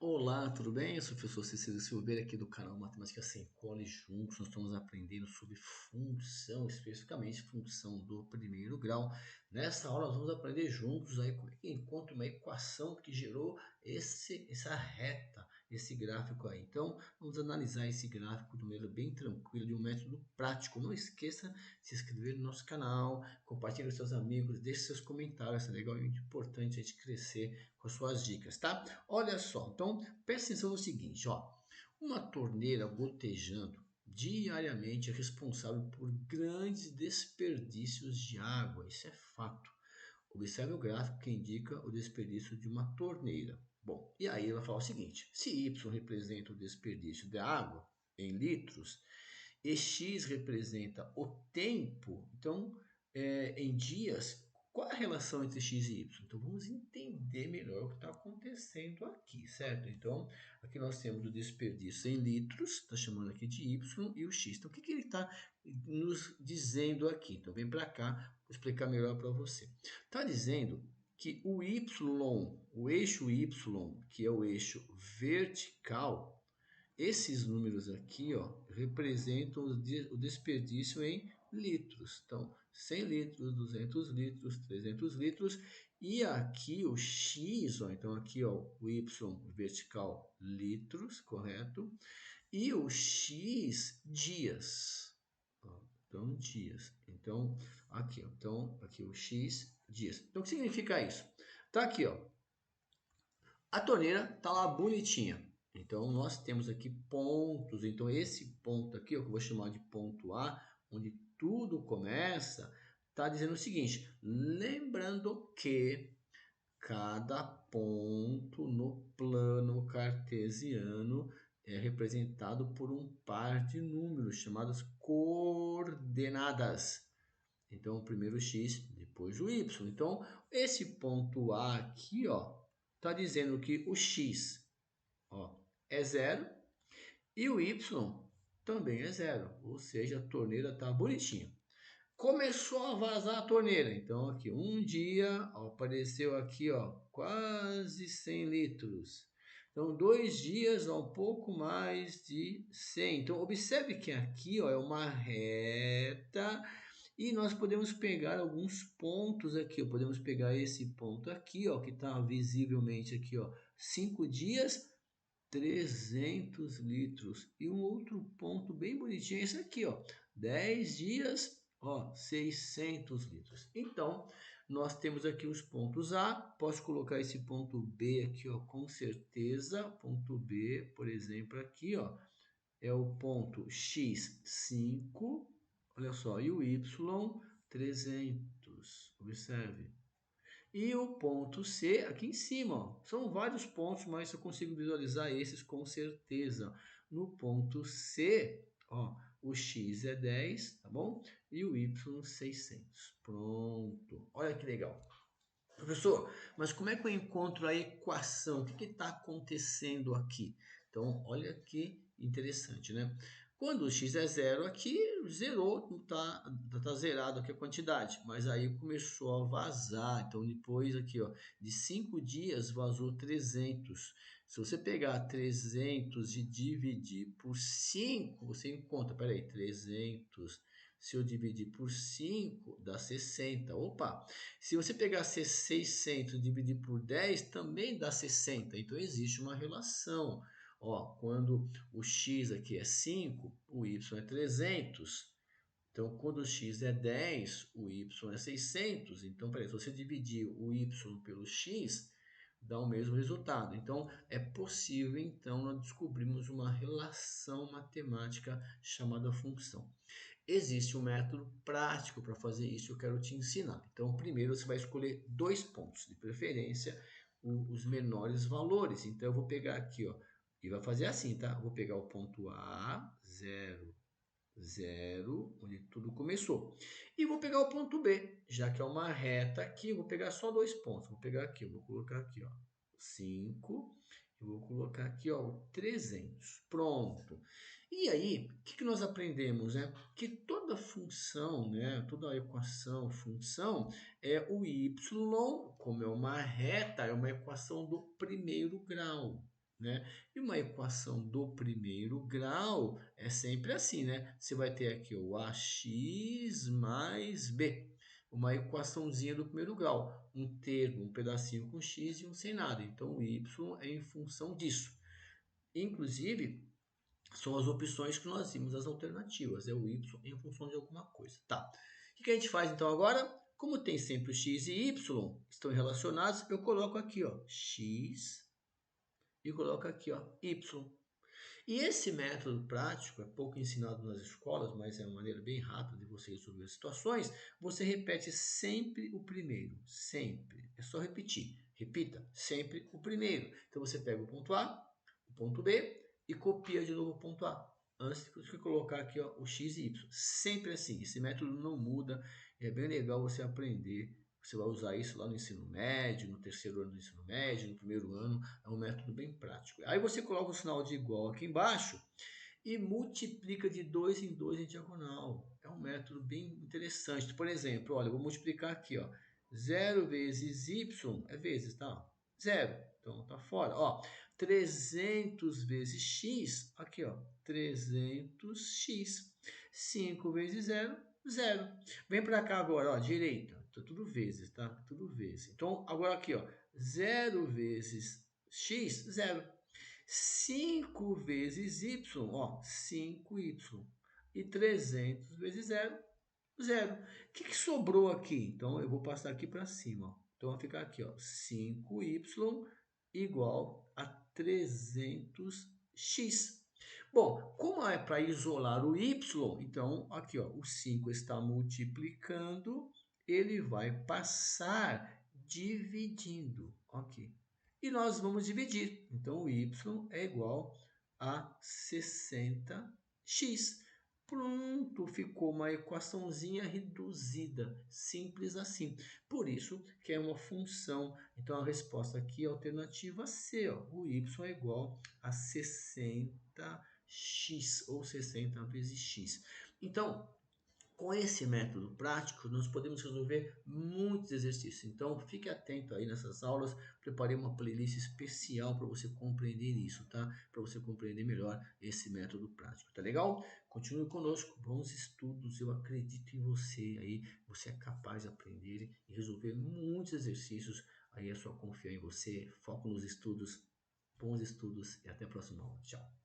Olá, tudo bem? Eu sou o professor Cecílio Silveira aqui do canal Matemática Sem Cola e Juntos. Nós estamos aprendendo sobre função, especificamente função do primeiro grau. Nessa aula nós vamos aprender juntos aí como é que encontra uma equação que gerou essa reta, esse gráfico aí. Então vamos analisar esse gráfico de maneira bem tranquila, de um método prático. Não esqueça de se inscrever no nosso canal, compartilhe com seus amigos, deixe seus comentários, é legal e muito importante a gente crescer com as suas dicas, tá? Olha só, então presta atenção no seguinte, ó. Uma torneira gotejando diariamente é responsável por grandes desperdícios de água. Isso é fato. Observe o gráfico que indica o desperdício de uma torneira. Bom, e aí ele vai falar o seguinte: se Y representa o desperdício de água em litros e X representa o tempo, então em dias, qual é a relação entre X e Y? Então vamos entender melhor o que está acontecendo aqui, certo? Então aqui nós temos o desperdício em litros, está chamando aqui de Y, e o X. Então o que ele está nos dizendo aqui? Então vem para cá, vou explicar melhor para você. Está dizendo que o Y, o eixo Y, que é o eixo vertical, esses números aqui, ó, representam o desperdício em litros. Então, 100 litros, 200 litros, 300 litros. E aqui o X, ó, então aqui ó, o Y vertical, litros, correto? E o X, dias. Ó, então, dias. Então, aqui, ó, então, aqui o X, dias. Então, o que significa isso? Tá aqui, ó. A torneira tá lá bonitinha. Então, nós temos aqui pontos. Então, esse ponto aqui, ó, que eu vou chamar de ponto A, onde tudo começa, está dizendo o seguinte: lembrando que cada ponto no plano cartesiano é representado por um par de números chamados coordenadas. Então, primeiro o x, depois o y. Então, esse ponto A aqui, ó, está dizendo que o x, ó, é zero e o y também é zero. Ou seja, a torneira está bonitinha. Começou a vazar a torneira. Então, aqui, um dia, ó, apareceu aqui, ó, quase 100 litros. Então, 2 dias, ó, um pouco mais de 100. Então, observe que aqui, ó, é uma reta e nós podemos pegar alguns pontos aqui. Ó. Podemos pegar esse ponto aqui, ó, que está visivelmente aqui, ó, 5 dias, 300 litros. E um outro ponto bem bonitinho é esse aqui, ó, 10 dias, ó, 600 litros. Então, nós temos aqui os pontos A. Posso colocar esse ponto B aqui, ó, com certeza. Ponto B, por exemplo, aqui, ó, é o ponto x5. Olha só, e o y 300. Observe. E o ponto C aqui em cima, ó. São vários pontos, mas eu consigo visualizar esses com certeza. No ponto C, ó, o x é 10, tá bom? E o y 600. Pronto. Olha que legal. Professor, mas como é que eu encontro a equação? O que está acontecendo aqui? Então, olha que interessante, né? Quando o x é zero aqui, zerou, tá zerado aqui a quantidade, mas aí começou a vazar. Então, depois aqui, ó, de 5 dias vazou 300. Se você pegar 300 e dividir por 5, você encontra, peraí, 300. Se eu dividir por 5, dá 60. Opa! Se você pegar 600 e dividir por 10, também dá 60. Então, existe uma relação. Ó, quando o x aqui é 5, o y é 300. Então, quando o x é 10, o y é 600. Então, peraí, se você dividir o y pelo x, dá o mesmo resultado. Então, é possível, então, nós descobrirmos uma relação matemática chamada função. Existe um método prático para fazer isso, eu quero te ensinar. Então, primeiro você vai escolher 2 pontos, de preferência os menores valores. Então, eu vou pegar aqui, ó, e vai fazer assim, tá? Eu vou pegar o ponto A, 0, 0, onde tudo começou. E vou pegar o ponto B, já que é uma reta aqui, eu vou pegar só 2 pontos. Vou pegar aqui, eu vou colocar aqui, ó, 5, eu vou colocar aqui, ó, 300. Pronto. E aí, o que nós aprendemos, né? Que toda função, né, toda equação, função, é o y, como é uma reta, é uma equação do primeiro grau. né? E uma equação do primeiro grau é sempre assim, né? Você vai ter aqui o ax mais b, uma equaçãozinha do primeiro grau, um termo, um pedacinho com x e um sem nada. Então, o y é em função disso. Inclusive, são as opções que nós vimos, as alternativas, é o y em função de alguma coisa. Tá. O que a gente faz então agora? Como tem sempre o x e y estão relacionados, eu coloco aqui, ó, x e coloco aqui, ó, y. E esse método prático é pouco ensinado nas escolas, mas é uma maneira bem rápida de você resolver as situações. Você repete sempre o primeiro, sempre. É só repetir. Repita sempre o primeiro. Então você pega o ponto A, o ponto B e copia de novo o ponto A. Antes de colocar aqui, ó, o x e y. Sempre assim. Esse método não muda. É bem legal você aprender. Você vai usar isso lá no ensino médio, no terceiro ano do ensino médio, no primeiro ano. É um método bem prático. Aí você coloca o sinal de igual aqui embaixo e multiplica de 2 em 2 em diagonal. É um método bem interessante. Por exemplo, olha, eu vou multiplicar aqui, ó. 0 vezes y é vezes, tá? 0. Então tá fora. Ó, 300 vezes x, aqui, ó, 300x. 5 vezes 0, 0. Vem para cá agora, ó, direita. Tá tudo vezes, tá? Tudo vezes. Então, agora aqui, ó, 0 vezes x, 0. 5 vezes y, ó, 5y. E 300 vezes 0, 0. O que sobrou aqui? Então, eu vou passar aqui para cima. Ó. Então, vai ficar aqui, ó, 5y igual a 300x. Bom, como é para isolar o y, então, aqui, ó, o 5 está multiplicando, ele vai passar dividindo. Ok. E nós vamos dividir. Então, o y é igual a 60x. Pronto, ficou uma equaçãozinha reduzida, simples assim. Por isso que é uma função. Então, a resposta aqui é a alternativa C. Ó. O y é igual a 60x, ou 60 vezes x. Então, com esse método prático, nós podemos resolver muitos exercícios. Então, fique atento aí nessas aulas. Preparei uma playlist especial para você compreender isso, tá? Para você compreender melhor esse método prático, tá legal? Continue conosco, bons estudos. Eu acredito em você aí. Você é capaz de aprender e resolver muitos exercícios. Aí é só confiar em você. Foco nos estudos. Bons estudos e até a próxima aula. Tchau.